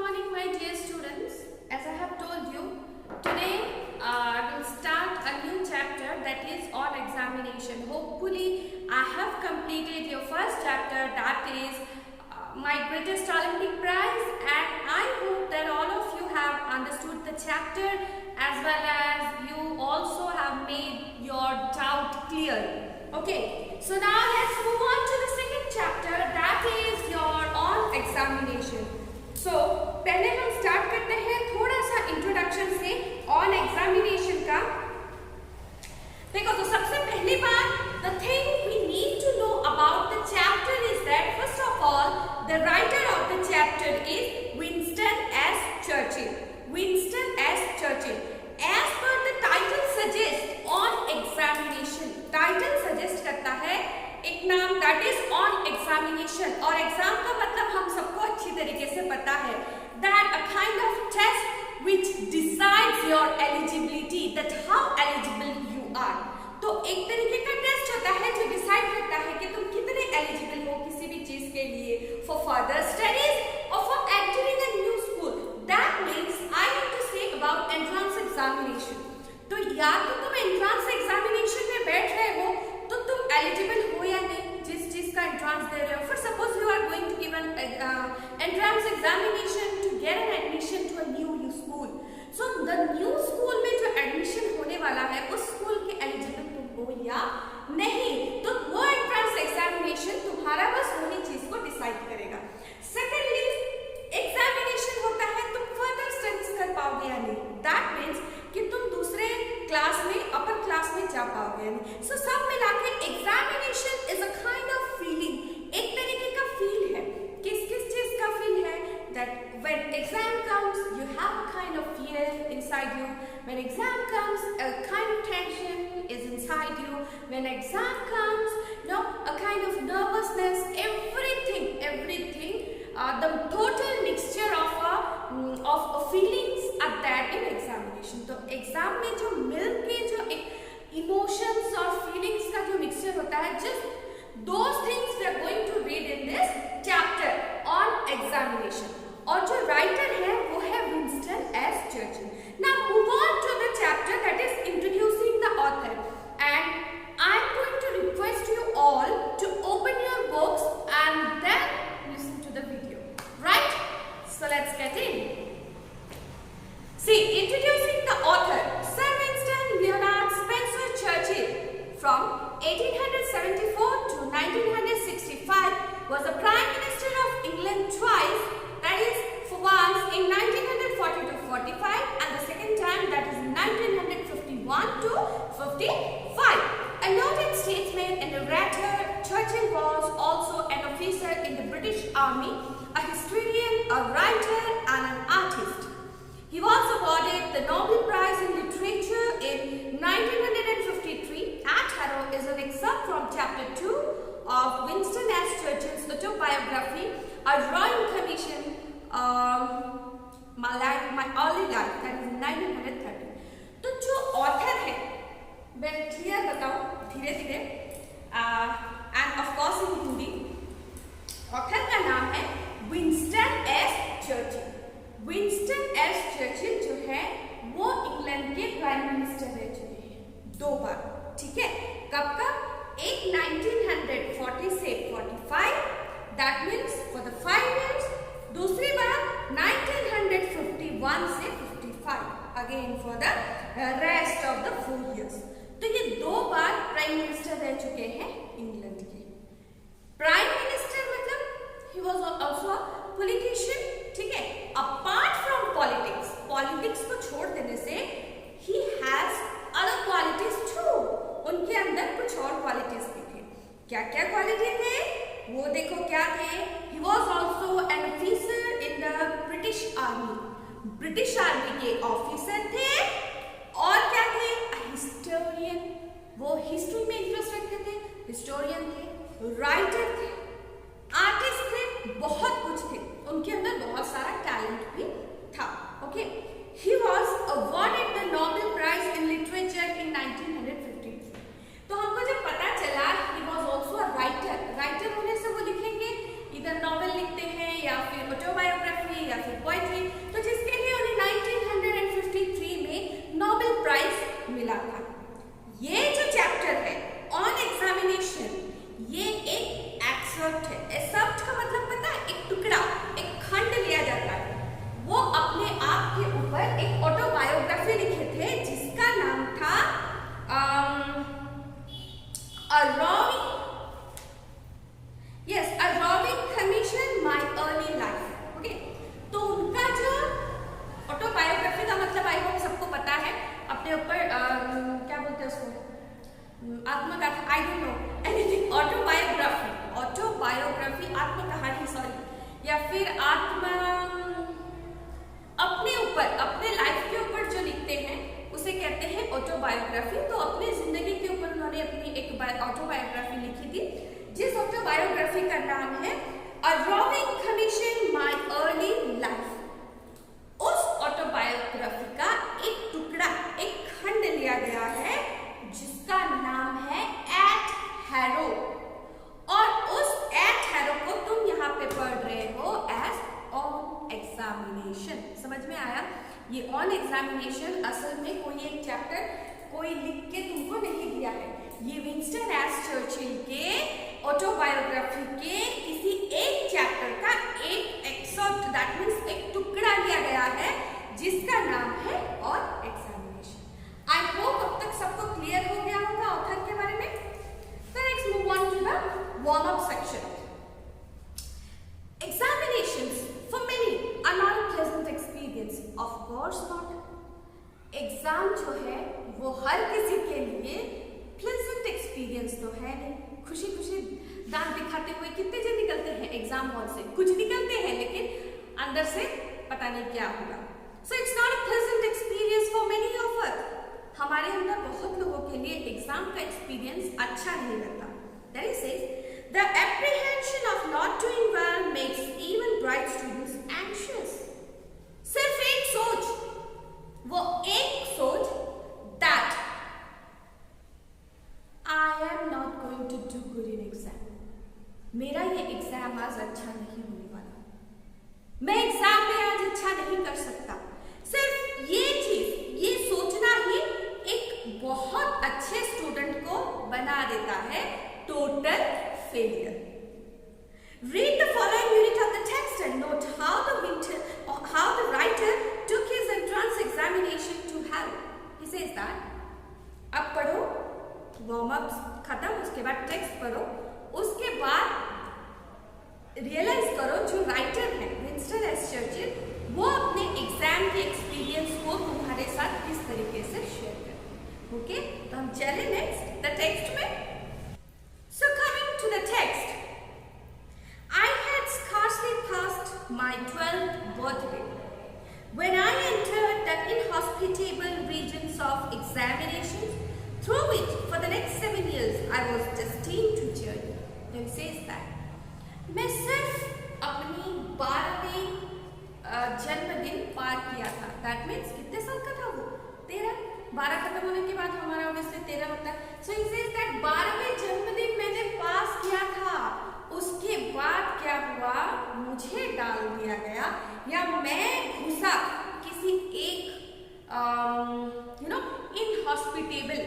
morning, my dear students. As I have told you, today I will start a new chapter that is on examination. Hopefully, I have completed your first chapter, that is my greatest Olympic prize, and I hope that all of you have understood the chapter as well as you also have made your doubt clear. Okay, so now let's move on to the second chapter, that is your on examination. So पहले हम start करते हैं थोड़ा सा introduction से on examination का. देखो, तो सबसे पहली बात, the thing we need to know about the chapter is that first of all, the writer of the chapter is Winston S. Churchill. Winston S. Churchill. As per the title suggests, on examination. Title suggest करता है एक नाम, that is on examination. और exam का मतलब हम सबको अच्छी तरीके से पता है, that a kind of test which decides your eligibility, that how eligible you are. तो एक तरीके का टेस्ट होता है जो डिसाइड करता है कि तुम कितने एलिजिबल हो किसी भी चीज के लिए, for further studies or for entering a new school. That means I want to say about entrance examination. तो या तो तुम एंट्रांस एग्जामिनेशन में बैठ रहे हो तो तुम एलिजिबल हो या नहीं जिस चीज का एंट्रांस दे रहे हो. For suppose you are going to give an entrance examination to get an admission to a new school. So the new school में जो एडमिशन होने वाला है उस स्कूल के एलिजिबल तुम हो या नहीं, तो वो एंट्रांस एग्जामिनेशन तुम्हारा बस वही चीज को डिसाइड करेगा. सेकेंडली, एग्जामिनेशन होता है तुम फर्दर स्टडीज कर पाओगे या नहीं. दैट मीन्स कि तुम दूसरे क्लास में, अपर क्लास में जा पाओगे या नहीं. सो सब मिला के examination is a kind of feeling, एक तरीके का फील है. किस किस चीज का फील है? That when exam comes you have a kind of fear inside you. When exam comes a kind of tension is inside you. When exam comes no a kind of nervousness, everything the total mixture of feelings are that in examination. तो exam में जो मिल के जो एक emotions और feelings का जो mixture होता है, just those things we are going to read in this chapter on examination. और जो राइटर है वो है Winston S Churchill. Now move on to the chapter that is introducing the author, and I am going to request you all to open your books and then listen to the video. Right? So let's get in. See, introducing the author, Sir Winston Leonard Spencer Churchill, from 1874 to 1965, was the Prime Minister of England twice, that is, for once in 1940 to 45, and the second time, that is 1951 to 55. A noted statesman and orator, Churchill was also an officer in the British Army, a historian, a writer, and an artist. He was awarded the Nobel Prize in Literature in 1953. At Harrow is an excerpt from Chapter 2 of Winston S. Churchill's autobiography, A Royal Commission, My Early Life, that is 1930. तो जो author है, मैं clear बताऊं धीरे धीरे, end of course in Hindi. Author का नाम है Winston S Churchill. Winston S Churchill जो है वो इंग्लैंड के प्राइम मिनिस्टर रह चुके हैं 2 बार. ठीक है, कब कब? एक 1940 से 45, that means for the 5 years. दूसरी बार 1951 से 55, again for the rest of the 4 years. तो ये 2 बार प्राइम मिनिस्टर रह चुके हैं इंग्लैंड के. प्राइम मिनिस्टर मतलब ही वाज आल्सो पॉलिटिशियन. ठीक है, अपार्ट फ्रॉम पॉलिटिक्स, पॉलिटिक्स को छोड़ देने से ही हैज अदर क्वालिटीज टू. उनके अंदर कुछ और क्वालिटीज भी थे. क्या क्या क्वालिटी थे वो देखो क्या थे. He was also an officer in the British army. British army के ऑफिसर थे. और क्या थे? हिस्टोरियन, वो हिस्ट्री में इंटरेस्ट रखते थे, हिस्टोरियन थे, राइटर थे, आर्टिस्ट थे, बहुत कुछ थे. उनके अंदर बहुत सारा टैलेंट भी था. Okay, he was awarded the Nobel prize in literature in 1953. तो हमको जब पता चला he was also a writer, writer होने से वो लिखेंगे, इधर नॉवेल लिखते हैं या फिर ऑटोबायोग्राफी या फिर पोइट्री, तो जिसके लिए उन्हें 1953 में नोबेल प्राइज मिला था। ये जो चैप्टर है ऑन एग्जामिनेशन, ये एक एक्सर्प्ट है। एक्सर्प्ट का मतलब पता है? एक टुकड़ा, एक खंड लिया जाता है। वो अपने आप के ऊपर एक ऑटोबायोग्राफी लिखे थे जिसका नाम था A Roving Commission My Early Life। Okay, तो उनका जो ऑटोबायोग्राफी का मतलब आई होप सबको पता है, अपने ऊपर क्या बोलते हैं उसको, आत्मकथा, I don't know anything, autobiography, आत्मकहानी सॉरी, या फिर अपने ऊपर, अपने लाइफ के ऊपर जो लिखते हैं उसे कहते हैं ऑटोबायोग्राफी। तो अपने जिंदगी के ऊपर उन्होंने अपनी एक ऑटोबायोग्राफी लिखी थी, जिस ऑटोबायोग्राफी का नाम है A Roving Commission My Early Life। उस ऑटोबायोग्राफी का एक टुकड़ा, एक खंड लिया गया है जिसका नाम है एट हैरो, और उस एट हैरो को तुम यहाँ पे पढ़ रहे हो एज ऑन एग्जामिनेशन। समझ में आया? ये ऑन एग्जामिनेशन असल में कोई एक चैप्टर कोई लिख के तुमको नहीं दिया है, ये विंस्टन एस चर्चिल के ऑटोबायोग्राफी के किसी एक चैप्टर का एक एक्सर्प्ट, दैट मींस एक टुकड़ा लिया गया है जिसका नाम है ऑन एग्जामिनेशन। आई होप अब तक सबको क्लियर हो गया होगा ऑथर के बारे में। तो let's move on to the warm up section. Examinations for many are not a pleasant experience. Of course not. Exam जो है वो हर किसी के लिए प्लेजेंट एक्सपीरियंस तो है नहीं। खुशी खुशी दांत दिखाते हुए कितने जन निकलते हैं एग्जाम हॉल से? कुछ निकलते हैं लेकिन अंदर से पता नहीं क्या होगा। So it's not a pleasant experience for many of us. हमारे अंदर बहुत लोगों के लिए एग्जाम का एक्सपीरियंस अच्छा नहीं लगता। That is says the apprehension of not doing well makes even bright students anxious। सिर्फ एक सोच, वो एक सोच that I am not going to do good in exam, मेरा ये एग्जाम आज अच्छा नहीं होने वाला, मैं एग्जाम में आज अच्छा नहीं कर सकता। सिर्फ ये चीज, ये सोचना ही एक बहुत अच्छे स्टूडेंट को बना देता है total failure। Read the following unit of the text and note how the writer took his entrance examination to hell। He says that, अब पढ़ो, वार्म अप खत्म, उसके बाद टेक्स्ट पढ़ो, उसके बाद रियलाइज करो जो राइटर है विंस्टन एस चर्चिल, वो अपने एग्जाम के एक्सपीरियंस को तुम्हारे साथ किस तरीके से शेयर करें। ओके, तो हम चले नेक्स्ट द टेक्स्ट में। So coming to the text, I had scarcely passed my 12th birthday when I entered the inhospitable regions of examinations through which for the next 7 years I was destined to journey। Then says that, मैं सिर्फ अपनी 12वीं जन्मदिन पार किया था। That means कितने साल का था वो? 13। 12 खत्म होने के बाद हमारा ऑब्वियसली 13 होता है। सो इट सेज दैट 12वें जन्मदिन मैंने पास किया था, उसके बाद क्या हुआ, मुझे डाल दिया गया या मैं घुसा किसी एक इनहॉस्पिटेबल,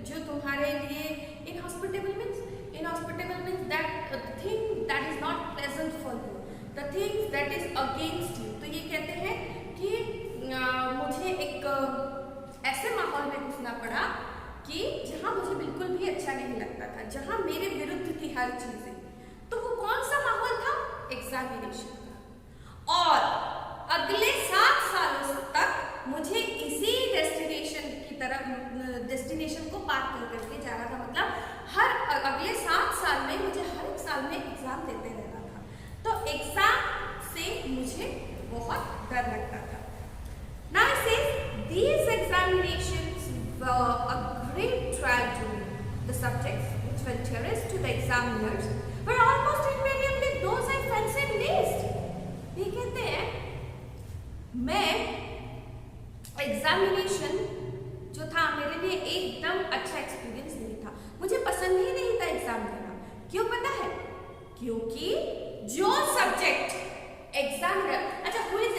जो तुम्हारे लिए inhospitable means that thing that is not pleasant for you, the things that is against you. तो ये कहते हैं कि मुझे एक ऐसे माहौल में घुसना पड़ा कि जहां मुझे बिल्कुल भी अच्छा नहीं लगता था, जहां मेरे विरुद्ध थी हर चीजें। तो वो कौन सा माहौल था? एग्जामिनेशन का। और अगले 7 सालों तक मुझे इसी डेस्टिनेशन को पार कर करके जाना था। मतलब हर अगले 7 साल में मुझे हर एक साल में एग्जाम देते रहना था। तो एग्जाम से मुझे बहुत डर लगता था। Now it says these examinations were a great trial to me. The subjects which were dearest to the examiners were almost invariably those I fancied least। ये कहते हैं मैं एग्जामिनेशन जो था मेरे लिए एकदम अच्छा एक्सपीरियंस नहीं था, मुझे पसंद ही नहीं था एग्जाम देना। क्यों पता है? क्योंकि जो सब्जेक्ट एग्जामिनर, अच्छा हु इज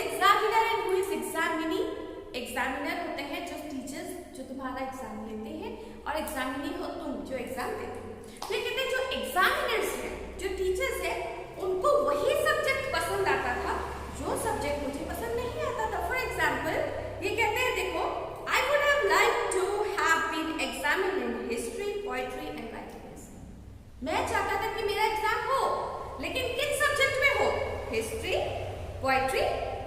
एग्जामिनर होते हैं, जो टीचर्स जो तुम्हारा एग्जाम लेते हैं, और एग्जामिनी हो तुम जो एग्जाम देते हो। ये कहते हैं जो एग्जामिनर्स हैं, जो टीचर्स हैं, उनको वही सब्जेक्ट पसंद आता था जो सब्जेक्ट मुझे पसंद नहीं आता था। फॉर एग्जाम्पल ये कहते हैं, देखो, I would have like to have been examined in history, poetry and writing. मैं चाहता था कि मेरा एग्जाम हो, लेकिन किस सब्जेक्ट में हो? हिस्ट्री, पोएट्री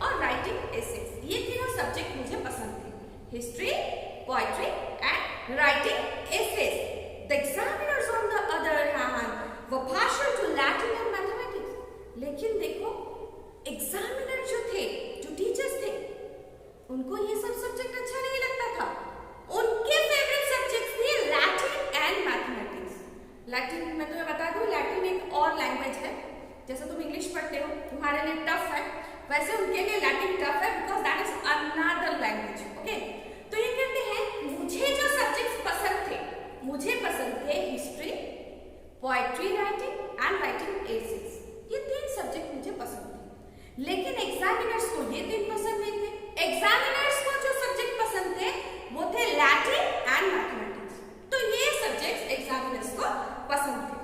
और राइटिंग एसेस। ये तीनों सब्जेक्ट मुझे पसंद थे, history, poetry and writing essays. The examiners on the other hand were partial to Latin and mathematics. लेकिन देखो, एग्जामिनर जो थे, जो टीचर्स थे, उनको ये सब सब्जेक्ट अच्छा नहीं लगता था। उनके फेवरेट सब्जेक्ट्स थे लैटिन एंड मैथमेटिक्स। लैटिन, मैं तुम्हें बता दूं, लैटिन एक और लैंग्वेज है। जैसे तुम इंग्लिश पढ़ते हो, तुम्हारे लिए टफ है, वैसे उनके लिए लैटिन टफ है, because that is another language. Okay, तो ये कहते हैं मुझे जो सब्जेक्ट्स पसंद थे, मुझे पसंद थे history, poetry writing and writing essays. ये तीन सब्जेक्ट मुझे पसंद थे, लेकिन एग्जामिनर्स को ये तीन पसंद नहीं थे। एग्जामिनर्स को जो सब्जेक्ट पसंद थे वो थे लैटिन एंड मैथमेटिक्स। तो ये सब्जेक्ट्स एग्जामिनर्स को पसंद थे।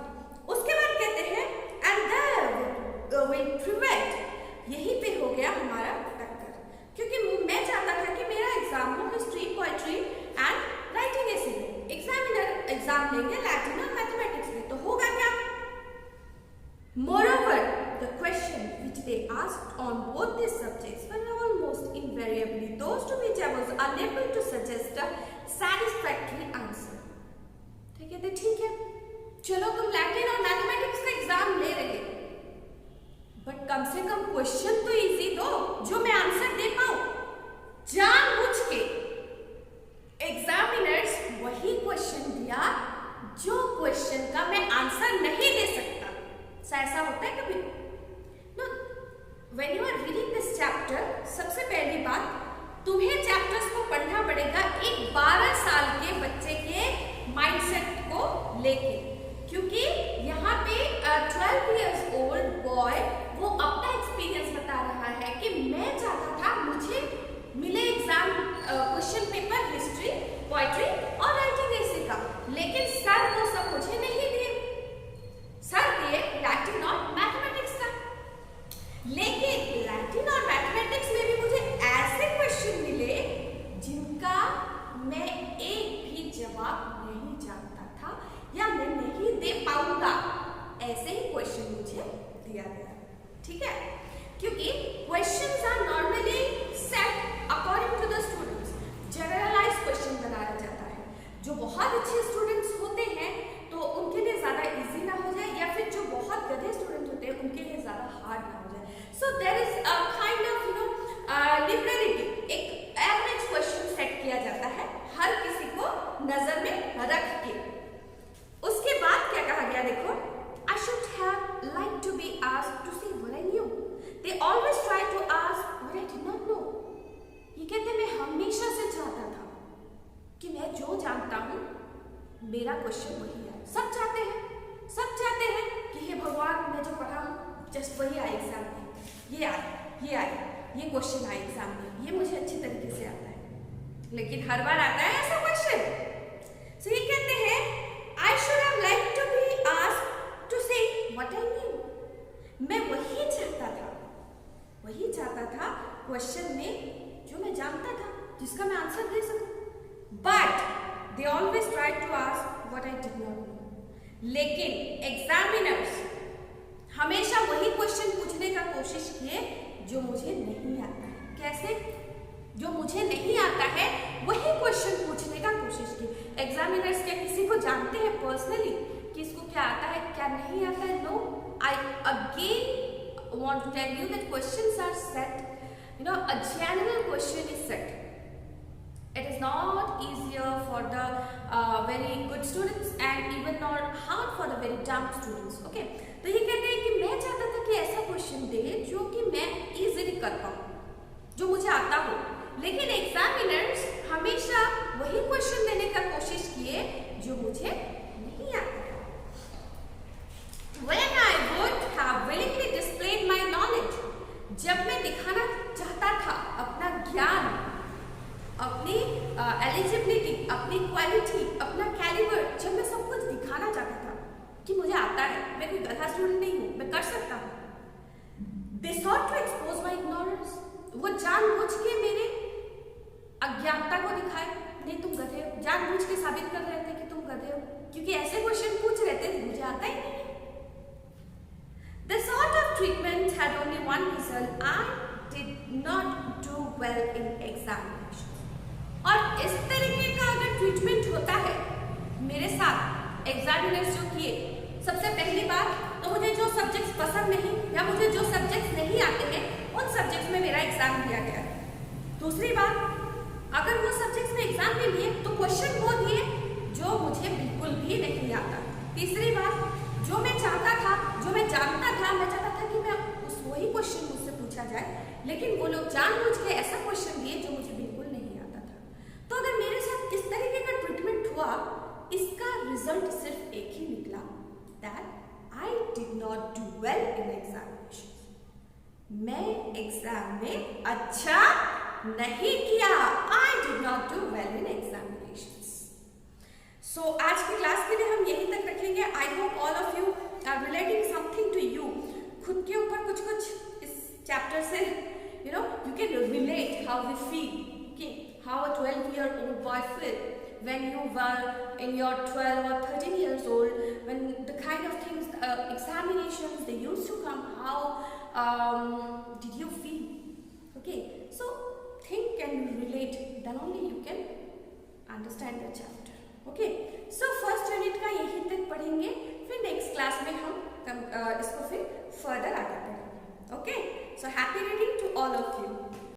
उसके बाद कहते हैं एंड देयर विल प्रिवेंट, यहीं पे हो गया हमारा टक्कर, क्योंकि मैं चाहता था कि मेरा एग्जाम हो history, poetry and writing essay. Examiner exam लेंगे लैटिन और मैथमेटिक्स में, तो होगा क्या? Moreover, the question which they asked on both these subjects were almost invariably those to which I was unable to suggest a satisfactory answer. ठीक है, चलो तुम लैटिन और मैथमेटिक्स का एग्जाम ले रहे, बट कम से कम क्वेश्चन तो इजी दो जो मैं आंसर दे पाऊं। जानबूझ के एग्जामिनर्स वही क्वेश्चन दिया जो क्वेश्चन का मैं आंसर नहीं दे सकता। ऐसा होता है कभी? No, when you are reading this chapter, सबसे पहली बात, तुम्हें चैप्टर्स को पढ़ना पड़ेगा एक 12 साल के बच्चे के माइंडसेट को लेके, क्योंकि यहाँ पे 12 इयर्स ओल्ड बॉय वो अपना एक्सपीरियंस बता रहा है कि मैं चाहता था मुझे मिले exam question paper history, poetry और राइटिंग एसे का, लेकिन सर वो सब मुझे नहीं दिए। सर दिए लैटिन और मैथमेटिक्स का, लेकिन लैटिन और मैथमेटिक्स में भी मुझे ऐसे क्वेश्चन मिले जिनका मैं एक भी जवाब नहीं जानता था या मैं नहीं दे पाऊंगा। ऐसे ही क्वेश्चन मुझे दिया गया, ठीक है, क्योंकि questions are normally set according to the students. Generalise question बनाया जाता है। जो बहुत अच्छे स्टूडेंट्स होते हैं तो उनके लिए ज्यादा इजी ना हो जाए, या फिर जो बहुत गधे स्टूडेंट होते हैं उनके लिए ज्यादा हार्ड ना हो जाए। So there is a kind of liberality, एक एवरेज क्वेश्चन सेट किया जाता है हर किसी को नजर में रख के। उसके बाद क्या कहा गया, देखो, I should have liked to be asked to say what I knew. They always try to ask what I did not know. ये कहते मैं हमेशा से चाहता था कि मैं जो जानता हूँ मेरा क्वेश्चन वही आए। सब चाहते हैं कि हे भगवान, मैं जो पढ़ा हूँ जस्ट वही आए एग्जाम में, ये क्वेश्चन आए एग्जाम में, ये मुझे अच्छी तरीके से आता है, लेकिन हर बार आता है ऐसा क्वेश्चन। सो ये कहते हैं I should have liked to be asked to say what I knew. मैं वही चाहता था क्वेश्चन में जो मैं जानता था, जिसका मैं आंसर दे सकूं। But they always tried to ask what I did not know. लेकिन एग्जामिनर्स हमेशा वही क्वेश्चन पूछने का कोशिश किए जो मुझे नहीं आता है। कैसे? जो मुझे नहीं आता है वही क्वेश्चन पूछने का कोशिश की। एग्जामिनर्स क्या किसी को जानते हैं पर्सनली कि इसको क्या आता है क्या नहीं आता है? No, I again want to tell you that questions are set, a general question is set. It is not easier for the very good students and even not hard for the very dumb students. Okay, तो ये कहते हैं कि मैं चाहता था कि ऐसा क्वेश्चन दे जो कि मैं इजीली कर पाऊँ, जो मुझे आता हो, लेकिन एग्जामिनर्स हमेशा वही क्वेश्चन देने का कोशिश किए जो मुझे नहीं आता। When I would have willingly displayed my knowledge, जब मैं दिखाना चाहता था अपना ज्ञान, एलिजिबिलिटी, अपनी क्वालिटी, अपना कैलिबर, जब मैं सब कुछ दिखाना चाहता था कि मुझे आता है, मैं कोई गधा स्टूडेंट नहीं हूँ, मैं कर सकता हूँ, they sought to expose my ignorance. वो जानबूझ के मेरे अज्ञानता को दिखाए, नहीं तुम गधे हो, जानबूझ के साबित कर रहे थे कि तुम गधे हो, क्योंकि ऐसे क्वेश्चन पूछ रहे थे मुझे आता ही नहीं। The sort of treatment had only one result: I did not do well in examination. और इस तरीके का अगर ट्रीटमेंट होता है मेरे साथ एग्जामिनर्स जो किए, सबसे पहली बात तो मुझे जो सब्जेक्ट्स पसंद नहीं या मुझे जो सब्जेक्ट्स नहीं आते हैं उन सब्जेक्ट्स में मेरा एग्जाम लिया गया। दूसरी बात, अगर वो सब्जेक्ट्स में एग्जाम में लिए तो क्वेश्चन वो दिए जो मुझे बिल्कुल भी नहीं आता। तीसरी बात, जो मैं चाहता था, जो मैं जानता था, मैं चाहता था कि मैं उस वही क्वेश्चन मुझसे पूछा जाए, लेकिन वो लोग जानबूझ के ऐसा क्वेश्चन दिए जो मुझे बिल्कुल नहीं आता था। तो अगर मेरे साथ इस तरीके का ट्रीटमेंट हुआ, इसका रिजल्ट सिर्फ एक ही निकला, that I did not do well in examinations. मैं एग्जाम में अच्छा नहीं किया। I did not do well in examinations. So आज की क्लास के लिए हम यहीं तक रखेंगे। I hope all of you are relating something to you. खुद के ऊपर कुछ इस चैप्टर से you can relate how we feel. Okay, how a 12-year-old boy felt when you were in your 12 or 13 years old, when the kind of things, examinations they used to come, how did you feel? Okay, so think and relate, then only you can understand the chapter. Okay, so first unit का यही तक पढ़ेंगे, फिर next class में हम इसको फिर further आगे पढ़ेंगे. Okay, so happy reading to all of you.